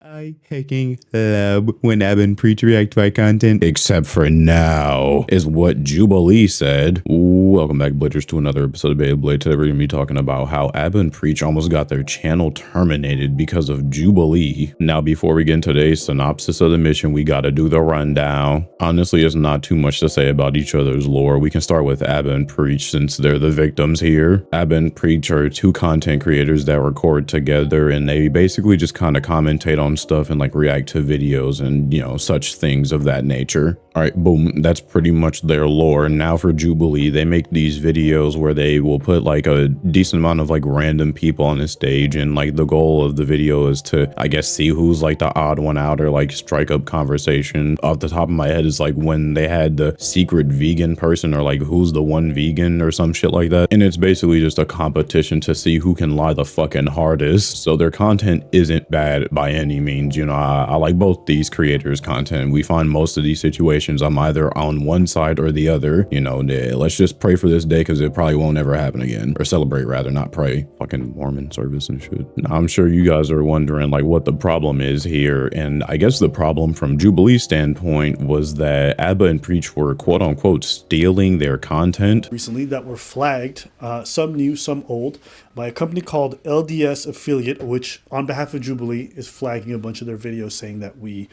I hecking love when Ab and Preach react to my content. Except for now, is what Jubilee said. Welcome back, Blitzers, to another episode of Beyblade. Today we're going to be talking about how Ab and Preach almost got their channel terminated because of Jubilee. Now, before we get into today's synopsis of the mission, we got to do the rundown. Honestly, there's not too much to say about each other's lore. We can start with Ab and Preach since they're the victims here. Ab and Preach are two content creators that record together, and they basically just kind of commentate on stuff and like react to videos and, you know, such things of that nature. All right, boom, that's pretty much their lore. Now for Jubilee, they make these videos where they will put like a decent amount of like random people on the stage, and like the goal of the video is to, I guess, see who's like the odd one out or like strike up conversation. Off the top of my head is like when they had the secret vegan person, or like who's the one vegan or some shit like that. And it's basically just a competition to see who can lie the fucking hardest. So their content isn't bad by any means. You know, I like both these creators' content. We find most of these situations I'm either on one side or the other. You know, let's just pray for this day because it probably won't ever happen again. Or celebrate, rather, not pray. Fucking Mormon service and shit. Now, I'm sure you guys are wondering like what the problem is here. And I guess the problem from Jubilee's standpoint was that Abba and Preach were quote unquote stealing their content recently that were flagged, some new, some old, by a company called LDS Affiliate, which on behalf of Jubilee is flagging a bunch of their videos saying that we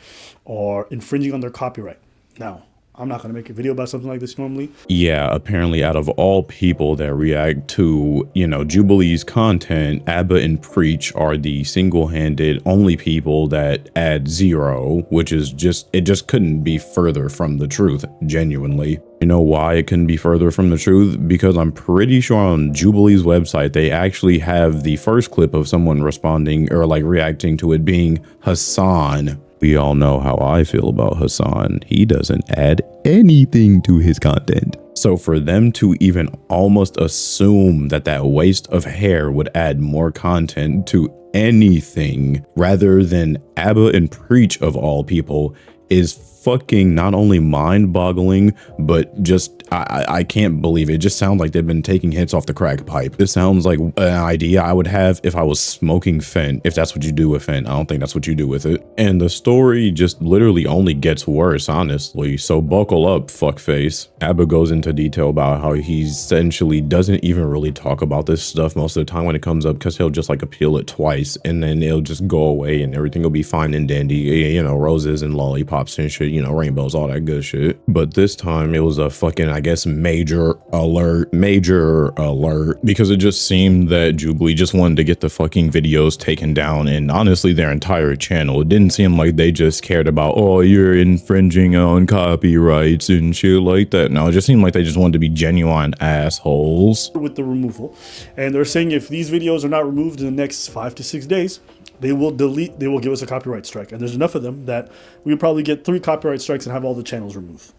are infringing on their copyright. Now, I'm not going to make a video about something like this normally. Yeah, apparently out of all people that react to, you know, Jubilee's content, Abba and Preach are the single-handed only people that add zero, which is just, it just couldn't be further from the truth, genuinely. You know why it couldn't be further from the truth? Because I'm pretty sure on Jubilee's website, they actually have the first clip of someone responding or like reacting to it being Hassan. We all know how I feel about Hassan. He doesn't add anything to his content. So for them to even almost assume that that waste of hair would add more content to anything rather than Abba and Preach of all people is fucking not only mind-boggling, but just I can't believe it. It just sounds like they've been taking hits off the crack pipe. This sounds like an idea I would have if I was smoking Fent, if that's what you do with Fent. I don't think that's what you do with it. And the story just literally only gets worse, honestly. So buckle up, fuckface. Abba goes into detail about how he essentially doesn't even really talk about this stuff most of the time when it comes up, because he'll just like appeal it twice and then it'll just go away and everything will be fine and dandy. You know, roses and lollipops and shit, you know, rainbows, all that good shit. But this time it was a fucking, I guess, major alert, because it just seemed that Jubilee just wanted to get the fucking videos taken down, and honestly their entire channel. It didn't seem like they just cared about, oh, you're infringing on copyrights and shit like that. No, it just seemed like they just wanted to be genuine assholes With the removal. And they're saying if these videos are not removed in the next 5 to 6 days, they will give us a copyright strike. And there's enough of them that we would probably get 3 copyright strikes and have all the channels removed.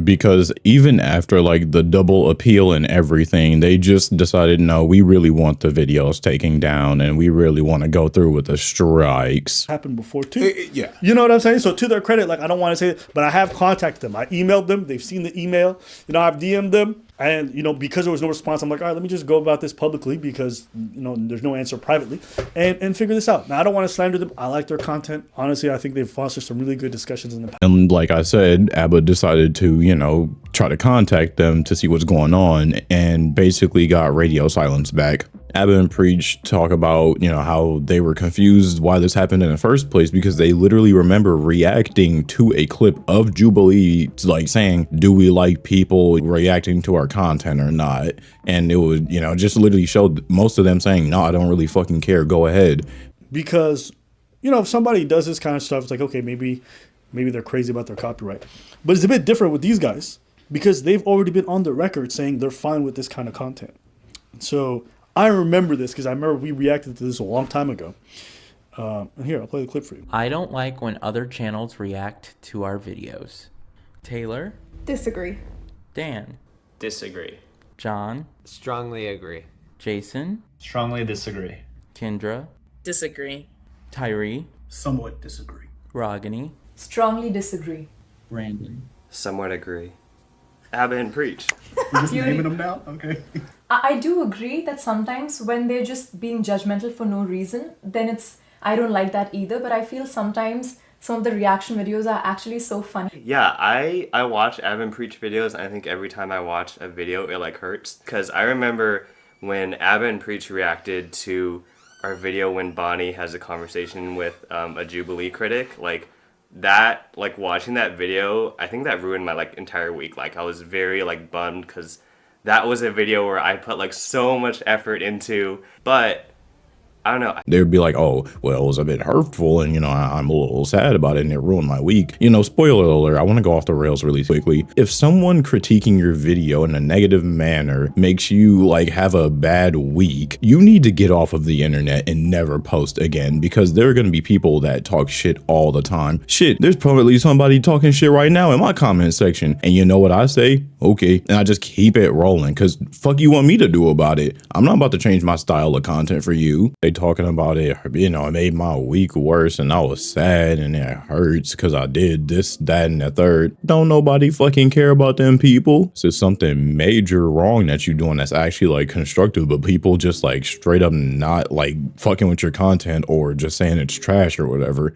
Because even after like the double appeal and everything, they just decided, no, we really want the videos taken down and we really want to go through with the strikes. Happened before too. Yeah. You know what I'm saying? So to their credit, like, I don't want to say it, but I have contacted them. I emailed them. They've seen the email. You know, I've DM'd them. And, you know, because there was no response, I'm like, all right, let me just go about this publicly because, you know, there's no answer privately and figure this out. Now, I don't want to slander them. I like their content. Honestly, I think they've fostered some really good discussions in the past. And like I said, Abba decided to, you know, try to contact them to see what's going on, and basically got radio silence back. Abba and Preach talk about, you know, how they were confused why this happened in the first place, because they literally remember reacting to a clip of Jubilee, like saying, do we like people reacting to our content or not? And it would, you know, just literally showed most of them saying, no, I don't really fucking care, go ahead. Because, you know, if somebody does this kind of stuff, it's like, okay, maybe they're crazy about their copyright. But it's a bit different with these guys because they've already been on the record saying they're fine with this kind of content. So I remember this because I remember we reacted to this a long time ago. And here, I'll play the clip for you. I don't like when other channels react to our videos. Taylor? Disagree. Dan? Disagree. John? Strongly agree. Jason? Strongly disagree. Kendra? Disagree. Tyree? Somewhat disagree. Ragini? Strongly disagree. Brandon? Somewhat agree. Abba and Preach. We're just naming them now? Okay. I do agree that sometimes when they're just being judgmental for no reason, then I don't like that either, but I feel sometimes some of the reaction videos are actually so funny. Yeah, I watch Ab Preach videos, and I think every time I watch a video, it like hurts. Because I remember when Ab Preach reacted to our video when Bonnie has a conversation with a Jubilee critic, like that, like watching that video, I think that ruined my like entire week. Like I was very like bummed because that was a video where I put like so much effort into, but I don't know. They would be like, oh, well, it was a bit hurtful and, I'm a little sad about it and it ruined my week. Spoiler alert, I want to go off the rails really quickly. If someone critiquing your video in a negative manner makes you like have a bad week, you need to get off of the internet and never post again, because there are going to be people that talk shit all the time. Shit, there's probably somebody talking shit right now in my comment section. And you know what I say? Okay. And I just keep it rolling, because fuck you want me to do about it? I'm not about to change my style of content for you. They talking about it, it made my week worse and I was sad and it hurts because I did this, that, and the third. Don't nobody fucking care about them people. It's just something major wrong that you're doing that's actually like constructive, but people just like straight up not like fucking with your content or just saying it's trash or whatever.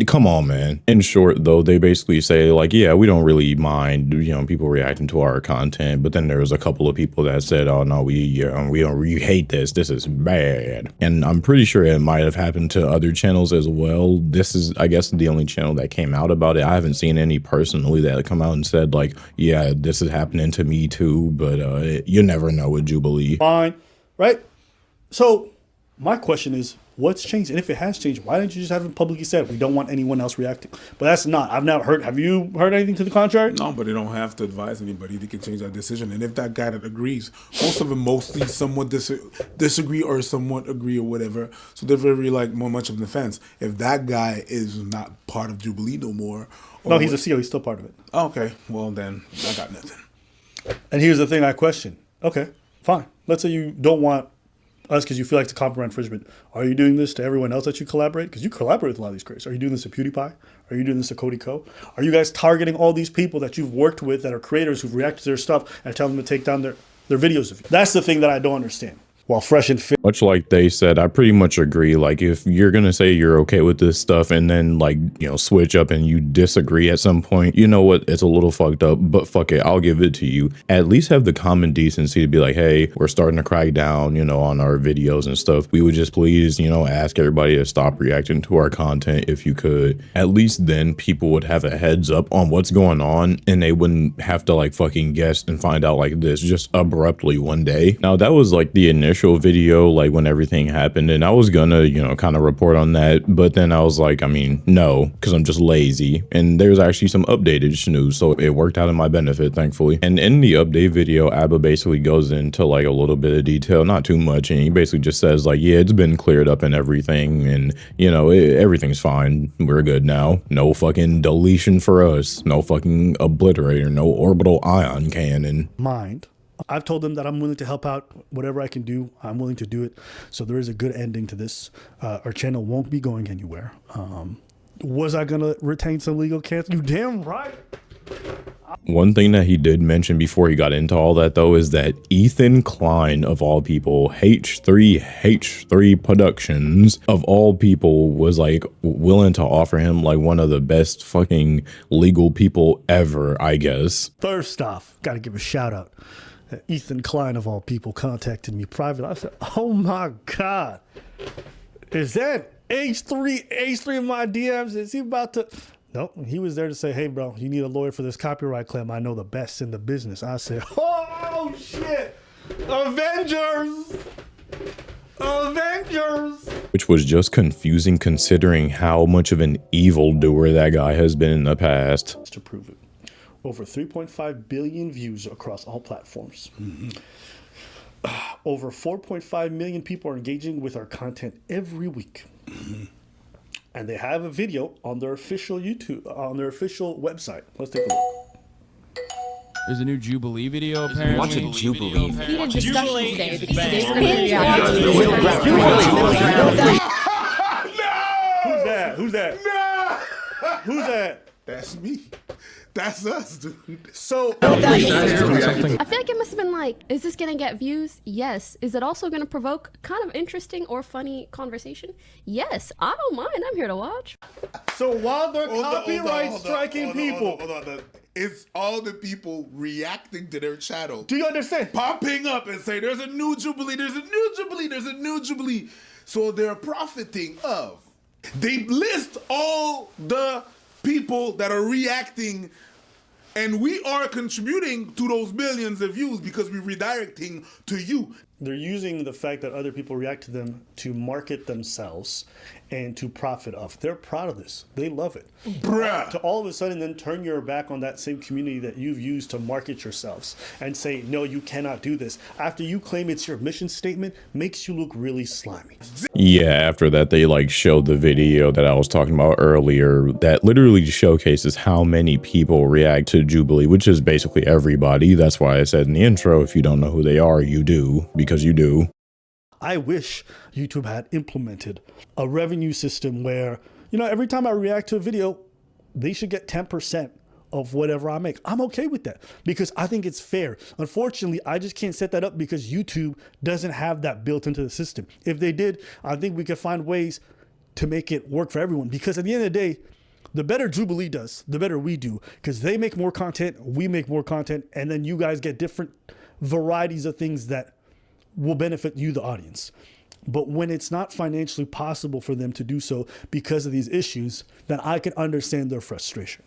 Come on, man. In short though, they basically say like, yeah, we don't really mind, people reacting to our content, but then there's a couple of people that said, oh no, we hate this is bad. And I'm pretty sure it might have happened to other channels as well. This is, I guess, the only channel that came out about it. I haven't seen any personally that come out and said like, yeah, this is happening to me too, but you never know with Jubilee. Fine, right? So my question is, what's changed? And if it has changed, why didn't you just have it publicly said, we don't want anyone else reacting? But that's not, I've never heard, have you heard anything to the contrary? No, but they don't have to advise anybody. They can change that decision. And if that guy that agrees, most of them mostly somewhat disagree or somewhat agree or whatever. So they're very like more much of an offense. If that guy is not part of Jubilee no more. No, he's a CEO. He's still part of it. Okay, well then I got nothing. And here's the thing I question. Okay, fine. Let's say you don't want us because you feel like it's a copyright infringement. Are you doing this to everyone else that you collaborate? Because you collaborate with a lot of these creators. Are you doing this to PewDiePie? Are you doing this to Cody Co? Are you guys targeting all these people that you've worked with that are creators who've reacted to their stuff and tell them to take down their videos of you? That's the thing that I don't understand. While fresh and fit. Much like they said, I pretty much agree. Like if you're going to say you're okay with this stuff and then like, switch up and you disagree at some point, you know what? It's a little fucked up, but fuck it. I'll give it to you. At least have the common decency to be like, hey, we're starting to crack down, on our videos and stuff. We would just please, ask everybody to stop reacting to our content if you could. At least then people would have a heads up on what's going on and they wouldn't have to like fucking guess and find out like this just abruptly one day. Now that was like the initial video, like when everything happened, and I was gonna kind of report on that, but then I was like, no, because I'm just lazy. And there's actually some updated news, so it worked out in my benefit, thankfully. And in the update video, Abba basically goes into like a little bit of detail, not too much, and he basically just says like, yeah, it's been cleared up and everything, and everything's fine, we're good now. No fucking deletion for us, no fucking obliterator, no orbital ion cannon. I've told them that I'm willing to help out whatever I can do. I'm willing to do it. So there is a good ending to this. Our channel won't be going anywhere. Was I going to retain some legal cancel? You damn right. One thing that he did mention before he got into all that though is that Ethan Klein of all people, H3 Productions of all people, was like willing to offer him like one of the best fucking legal people ever, I guess. First off, got to give a shout out. Ethan Klein of all people contacted me privately. I said, oh my God, is that H3 in my DMs? Is he about to? Nope. He was there to say, hey, bro, you need a lawyer for this copyright claim. I know the best in the business. I said, oh, shit. Avengers. Which was just confusing considering how much of an evildoer that guy has been in the past. To prove it. Over 3.5 billion views across all platforms. Mm-hmm. Over 4.5 million people are engaging with our content every week. Mm-hmm. And they have a video on their official YouTube, on their official website. Let's take a look. There's a new Jubilee video apparently. Watch a Jubilee. Heated discussion today because today we're going to react to Who's that? That's me. That's us, dude. So I feel like it must have been like, is this gonna get views? Yes. Is it also gonna provoke kind of interesting or funny conversation? Yes. I don't mind. I'm here to watch. So while they're Hold on, copyright hold on, striking hold on, people, hold on. It's all the people reacting to their channel. do you understand? Popping up and saying, there's a new Jubilee, there's a new Jubilee, there's a new Jubilee. So they're profiting of. They list all the people that are reacting, and we are contributing to those millions of views because we're redirecting to you. They're using the fact that other people react to them to market themselves and to profit off. They're proud of this. They love it. Bruh. To all of a sudden then turn your back on that same community that you've used to market yourselves and say, no, you cannot do this. After you claim it's your mission statement, makes you look really slimy. Yeah, after that, they like showed the video that I was talking about earlier that literally showcases how many people react to Jubilee, which is basically everybody. That's why I said in the intro, if you don't know who they are, you do, because you do. I wish YouTube had implemented a revenue system where, you know, every time I react to a video, they should get 10% of whatever I make. I'm okay with that because I think it's fair. Unfortunately, I just can't set that up because YouTube doesn't have that built into the system. If they did, I think we could find ways to make it work for everyone, because at the end of the day, the better Jubilee does, the better we do, because they make more content, we make more content, and then you guys get different varieties of things that will benefit you, the audience. But when it's not financially possible for them to do so because of these issues, then I can understand their frustration.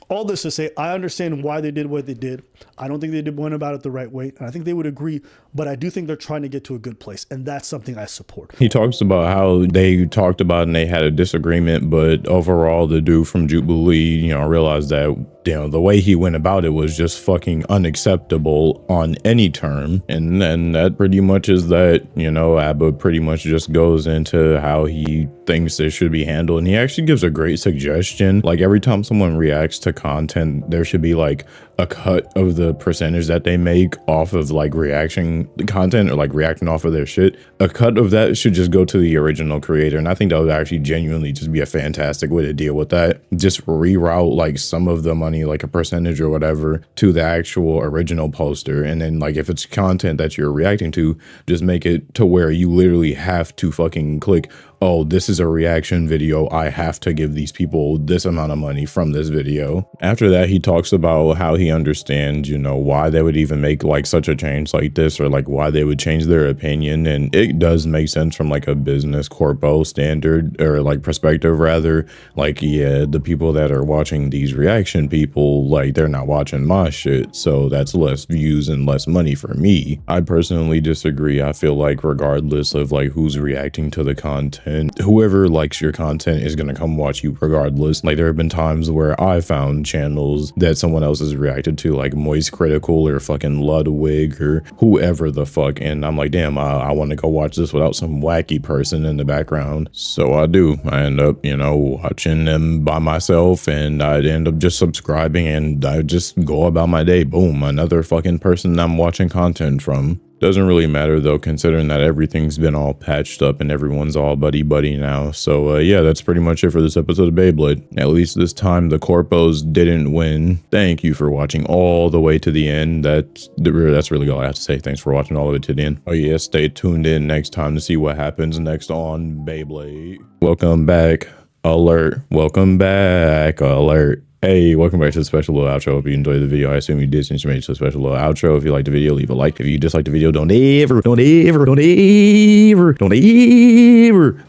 All this to say, I understand why they did what they did. I don't think they went about it the right way, and I think they would agree, but I do think they're trying to get to a good place, and that's something I support. He talks about how they talked about and they had a disagreement, but overall the dude from Jubilee, you know, realized that, you know, the way he went about it was just fucking unacceptable on any term. And then that pretty much is that, you know, Abba pretty much just goes into how he thinks it should be handled. And he actually gives a great suggestion. Like every time someone reacts to content, there should be like a cut of the percentage that they make off of like reaction content or like reacting off of their shit. A cut of that should just go to the original creator. And I think that would actually genuinely just be a fantastic way to deal with that. Just reroute like some of the money, like a percentage or whatever, to the actual original poster. And then like if it's content that you're reacting to, just make it to where you literally have to fucking click, oh, this is a reaction video, I have to give these people this amount of money from this video. After that, he talks about how he understands, you know, why they would even make like such a change like this, or like why they would change their opinion. And it does make sense from like a business corpo standard, or like perspective rather. Like, yeah, the people that are watching these reaction people, like they're not watching my shit, so that's less views and less money for me. I personally disagree. I feel like regardless of like who's reacting to the content, whoever likes your content is gonna come watch you regardless. Like there have been times where I found channels that someone else has reacted to, like Moist Critical or fucking Ludwig or whoever the fuck, and I'm like, damn, I want to go watch this without some wacky person in the background. So I do. I end up, you know, watching them by myself, and I'd end up just subscribing, and I just go about my day. Boom, another fucking person I'm watching content from. Doesn't really matter though, considering that everything's been all patched up and everyone's all buddy now. So yeah, that's pretty much it for this episode of Beyblade. At least this time the corpos didn't win. Thank you for watching all the way to the end. That's really all I have to say. Thanks for watching all of it to the end. Oh yeah, stay tuned in next time to see what happens next on Beyblade. Welcome back, alert. Welcome back, alert. Hey, welcome back to the special little outro. Hope you enjoyed the video. I assume you did, since you made it to the special little outro. If you liked the video, leave a like. If you disliked the video, don't ever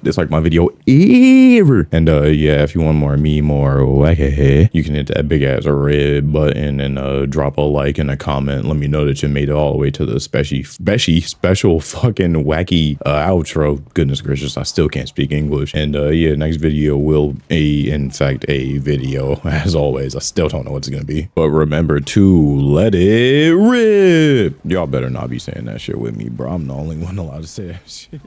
dislike my video ever. And yeah, if you want more of me, more wacky, you can hit that big ass red button and drop a like and a comment. Let me know that you made it all the way to the special fucking wacky outro. Goodness gracious, I still can't speak English. And yeah, next video will be in fact a video as always. I still don't know what it's gonna be, but remember to let it rip. Y'all better not be saying that shit with me, bro. I'm the only one allowed to say that shit.